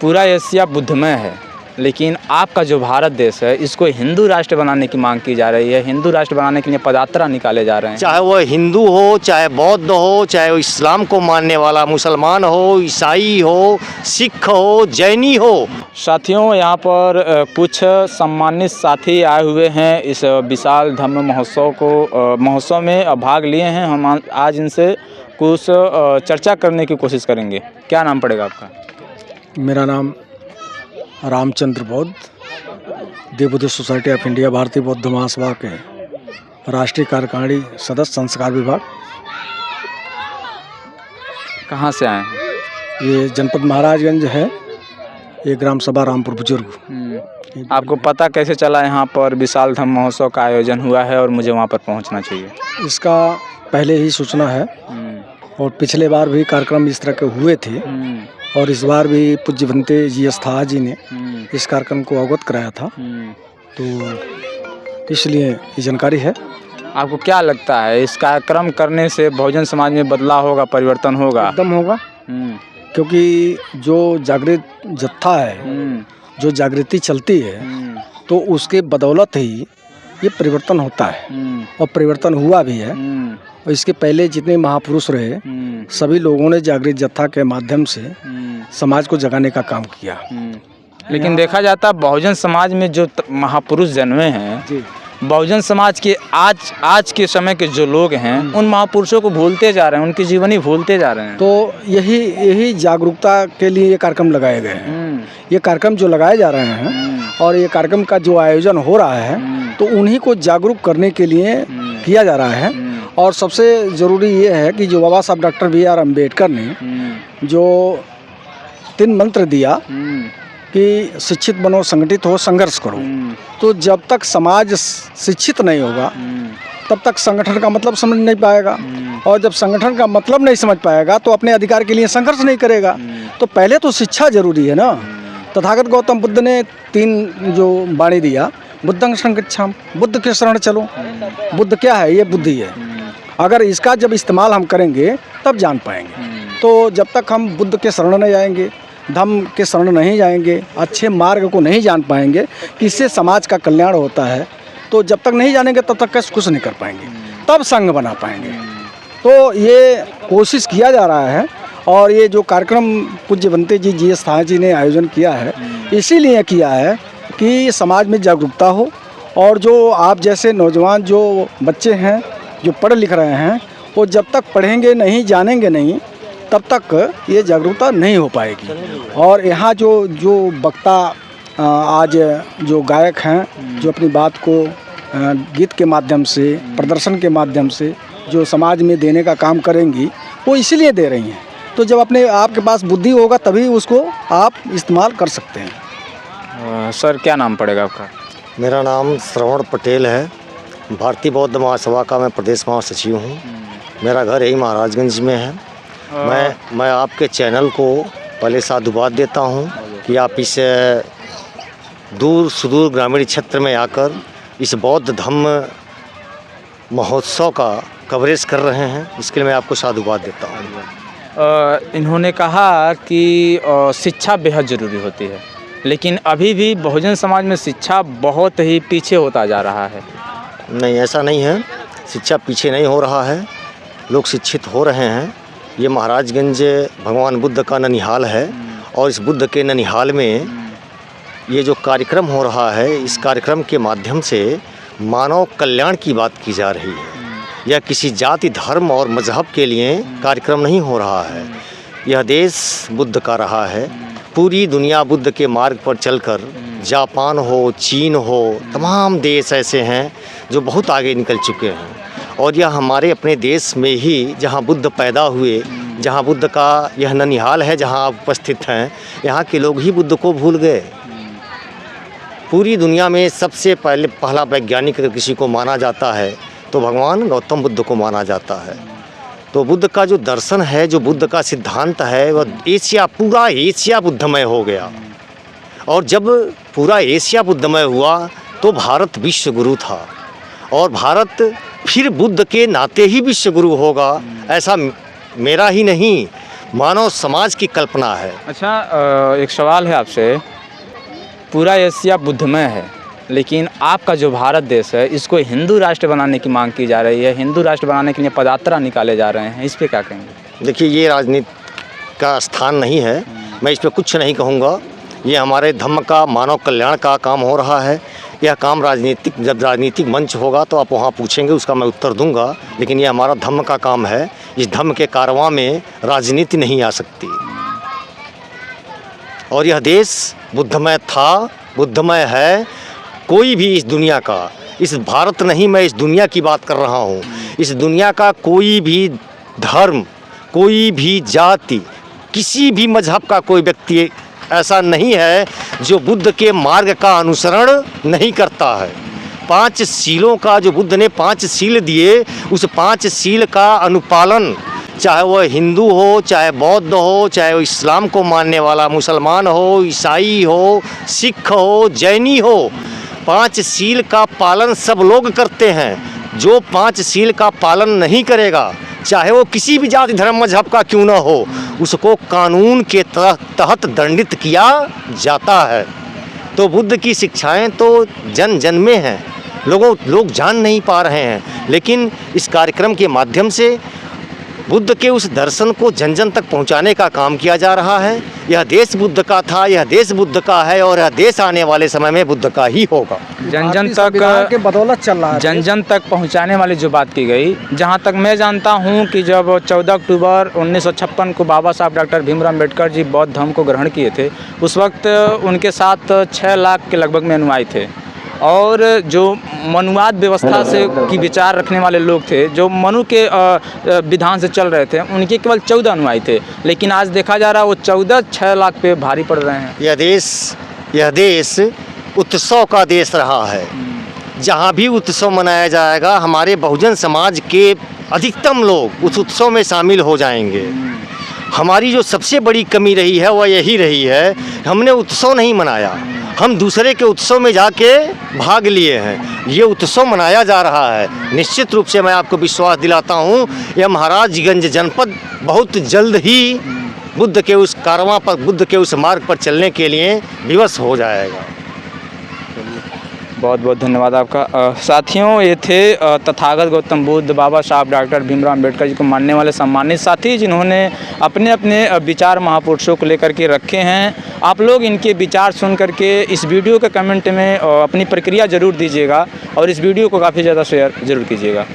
पूरा एशिया बुद्धमय है, लेकिन आपका जो भारत देश है इसको हिंदू राष्ट्र बनाने की मांग की जा रही है। हिंदू राष्ट्र बनाने के लिए पदयात्रा निकाले जा रहे हैं। चाहे वो हिंदू हो, चाहे बौद्ध हो, चाहे वो इस्लाम को मानने वाला मुसलमान हो, ईसाई हो, सिख हो, जैनी हो। साथियों, यहाँ पर कुछ सम्मानित साथी आए हुए हैं इस विशाल धम्म महोत्सव में भाग लिए हैं। हम आज इनसे कुछ चर्चा करने की कोशिश करेंगे। क्या नाम पड़ेगा आपका? मेरा नाम रामचंद्र बौद्ध, देवबुद्ध सोसाइटी ऑफ इंडिया भारतीय बौद्ध महासभा के राष्ट्रीय कार्यकारिणी सदस्य संस्कार विभाग। कहाँ से आए हैं? ये जनपद महाराजगंज है, ये ग्राम सभा रामपुर बुजुर्ग। आपको पता कैसे चला यहाँ पर विशाल धम्म महोत्सव का आयोजन हुआ है और मुझे वहाँ पर पहुँचना चाहिए? इसका पहले ही सूचना है और पिछले बार भी कार्यक्रम इस तरह के हुए थे और इस बार भी पूज्य भंते जी अस्थाह जी ने इस कार्यक्रम को अवगत कराया था, तो इसलिए ये जानकारी है। आपको क्या लगता है इस कार्यक्रम करने से बहुजन समाज में बदलाव होगा, परिवर्तन होगा? एकदम होगा, क्योंकि जो जागृत जत्था है, जो जागृति चलती है, तो उसके बदौलत ही ये परिवर्तन होता है और परिवर्तन हुआ भी है। और इसके पहले जितने महापुरुष रहे सभी लोगों ने जागृत जत्था के माध्यम से समाज को जगाने का काम किया। लेकिन देखा जाता है बहुजन समाज में जो महापुरुष जन्मे हैं, बहुजन समाज के आज के समय के जो लोग हैं उन महापुरुषों को भूलते जा रहे हैं, उनकी जीवनी भूलते जा रहे हैं। तो यही जागरूकता के लिए ये कार्यक्रम लगाए गए हैं। ये कार्यक्रम जो लगाए जा रहे हैं और ये कार्यक्रम का जो आयोजन हो रहा है, तो उन्हीं को जागरूक करने के लिए किया जा रहा है। और सबसे ज़रूरी ये है कि जो बाबा साहब डॉक्टर B.R. अम्बेडकर ने जो 3 मंत्र दिया कि शिक्षित बनो, संगठित हो, संघर्ष करो, तो जब तक समाज शिक्षित नहीं होगा तब तक संगठन का मतलब समझ नहीं पाएगा, और जब संगठन का मतलब नहीं समझ पाएगा तो अपने अधिकार के लिए संघर्ष नहीं करेगा। तो पहले तो शिक्षा जरूरी है ना। तथागत गौतम बुद्ध ने 3 जो वाणी दिया, बुद्धं शरणं गच्छामि, बुद्ध के शरण चलो। बुद्ध क्या है? ये बुद्धि है। अगर इसका जब इस्तेमाल हम करेंगे तब जान पाएंगे। तो जब तक हम बुद्ध के शरण नहीं जाएंगे, धम्म के शरण नहीं जाएंगे, अच्छे मार्ग को नहीं जान पाएंगे कि इससे समाज का कल्याण होता है, तो जब तक नहीं जानेंगे तब तक कैसे कुछ नहीं कर पाएंगे, तब संघ बना पाएंगे। तो ये कोशिश किया जा रहा है और ये जो कार्यक्रम पूज्य भंते जी अस्थाह जी ने आयोजन किया है, इसीलिए किया है कि समाज में जागरूकता हो। और जो आप जैसे नौजवान जो बच्चे हैं जो पढ़ लिख रहे हैं, वो जब तक पढ़ेंगे नहीं, जानेंगे नहीं, तब तक ये जागरूकता नहीं हो पाएगी। और यहाँ जो वक्ता आज जो गायक हैं, जो अपनी बात को गीत के माध्यम से, प्रदर्शन के माध्यम से जो समाज में देने का काम करेंगी, वो इसीलिए दे रही हैं। तो जब अपने आपके पास बुद्धि होगा तभी उसको आप इस्तेमाल कर सकते हैं। सर, क्या नाम पड़ेगा आपका? मेरा नाम श्रवण पटेल है, भारतीय बौद्ध महासभा का मैं प्रदेश महासचिव हूँ। मेरा घर यही महाराजगंज में है। मैं आपके चैनल को पहले साधुवाद देता हूँ कि आप इस दूर सुदूर ग्रामीण क्षेत्र में आकर इस बौद्ध धम्म महोत्सव का कवरेज कर रहे हैं, इसके लिए मैं आपको साधुवाद देता हूँ। इन्होंने कहा कि शिक्षा बेहद ज़रूरी होती है, लेकिन अभी भी बहुजन समाज में शिक्षा बहुत ही पीछे होता जा रहा है। नहीं, ऐसा नहीं है, शिक्षा पीछे नहीं हो रहा है, लोग शिक्षित हो रहे हैं। ये महाराजगंज भगवान बुद्ध का ननिहाल है और इस बुद्ध के ननिहाल में ये जो कार्यक्रम हो रहा है, इस कार्यक्रम के माध्यम से मानव कल्याण की बात की जा रही है। यह किसी जाति, धर्म और मजहब के लिए कार्यक्रम नहीं हो रहा है। यह देश बुद्ध का रहा है। पूरी दुनिया बुद्ध के मार्ग पर चलकर, जापान हो, चीन हो, तमाम देश ऐसे हैं जो बहुत आगे निकल चुके हैं। और यह हमारे अपने देश में ही, जहाँ बुद्ध पैदा हुए, जहाँ बुद्ध का यह ननिहाल है, जहाँ आप उपस्थित हैं, यहाँ के लोग ही बुद्ध को भूल गए। पूरी दुनिया में सबसे पहला वैज्ञानिक अगर किसी को माना जाता है तो भगवान गौतम बुद्ध को माना जाता है। तो बुद्ध का जो दर्शन है, जो बुद्ध का सिद्धांत है, वह पूरा एशिया बुद्धमय हो गया। और जब पूरा एशिया बुद्धमय हुआ तो भारत विश्व गुरु था, और भारत फिर बुद्ध के नाते ही विश्व गुरु होगा। ऐसा मेरा ही नहीं, मानव समाज की कल्पना है। अच्छा, एक सवाल है आपसे। पूरा एशिया बुद्धमय है, लेकिन आपका जो भारत देश है इसको हिंदू राष्ट्र बनाने की मांग की जा रही है। हिंदू राष्ट्र बनाने के लिए पदयात्रा निकाले जा रहे हैं, इस पे क्या कहेंगे? देखिए, ये राजनीति का स्थान नहीं है, मैं इस पर कुछ नहीं कहूँगा। ये हमारे धर्म का, मानव कल्याण का काम हो रहा है। यह काम जब राजनीतिक मंच होगा तो आप वहाँ पूछेंगे, उसका मैं उत्तर दूंगा। लेकिन ये हमारा धर्म का काम है। इस धर्म के कारवां में राजनीति नहीं आ सकती। और यह देश बुद्धमय था, बुद्धमय है। कोई भी इस दुनिया का, इस भारत नहीं, मैं इस दुनिया की बात कर रहा हूँ, इस दुनिया का कोई भी धर्म, कोई भी जाति, किसी भी मजहब का कोई व्यक्ति ऐसा नहीं है जो बुद्ध के मार्ग का अनुसरण नहीं करता है। 5 शीलों का, जो बुद्ध ने 5 शील दिए, उस 5 शील का अनुपालन, चाहे वह हिंदू हो, चाहे बौद्ध हो, चाहे वो इस्लाम को मानने वाला मुसलमान हो, ईसाई हो, सिख हो, जैनी हो, 5 शील का पालन सब लोग करते हैं। जो 5 शील का पालन नहीं करेगा, चाहे वो किसी भी जाति धर्म मजहब का क्यों ना हो, उसको कानून के तहत दंडित किया जाता है। तो बुद्ध की शिक्षाएं तो जन जन में हैं, लोग जान नहीं पा रहे हैं। लेकिन इस कार्यक्रम के माध्यम से बुद्ध के उस दर्शन को जन जन तक पहुंचाने का काम किया जा रहा है। यह देश बुद्ध का था, यह देश बुद्ध का है, और यह देश आने वाले समय में बुद्ध का ही होगा। जन जन तक के बदौलत चल रहा है। जन जन तक पहुंचाने वाली जो बात की गई, जहां तक मैं जानता हूं कि जब 14 अक्टूबर 1956 को बाबा साहब डॉक्टर भीमराव अम्बेडकर जी बौद्ध धर्म को ग्रहण किए थे, उस वक्त उनके साथ 6 लाख के लगभग में अनुयायी थे। और जो मनुवाद व्यवस्था से की विचार रखने वाले लोग थे, जो मनु के विधान से चल रहे थे, उनके केवल 14 अनुयायी थे। लेकिन आज देखा जा रहा है वो 14 6 लाख पे भारी पड़ रहे हैं। यह देश उत्सव का देश रहा है। जहाँ भी उत्सव मनाया जाएगा, हमारे बहुजन समाज के अधिकतम लोग उस उत्सव में शामिल हो जाएंगे। हमारी जो सबसे बड़ी कमी रही है वह यही रही है, हमने उत्सव नहीं मनाया, हम दूसरे के उत्सव में जाके भाग लिए हैं। ये उत्सव मनाया जा रहा है। निश्चित रूप से मैं आपको विश्वास दिलाता हूँ, यह महाराजगंज जनपद बहुत जल्द ही बुद्ध के उस कारवां पर, बुद्ध के उस मार्ग पर चलने के लिए विवश हो जाएगा। बहुत बहुत धन्यवाद आपका। साथियों, ये थे तथागत गौतम बुद्ध, बाबा साहब डॉक्टर भीमराव अम्बेडकर जी को मानने वाले सम्मानित साथी, जिन्होंने अपने अपने विचार महापुरुषों को लेकर के रखे हैं। आप लोग इनके विचार सुन करके इस वीडियो के कमेंट में अपनी प्रक्रिया ज़रूर दीजिएगा और इस वीडियो को काफ़ी ज़्यादा शेयर ज़रूर कीजिएगा।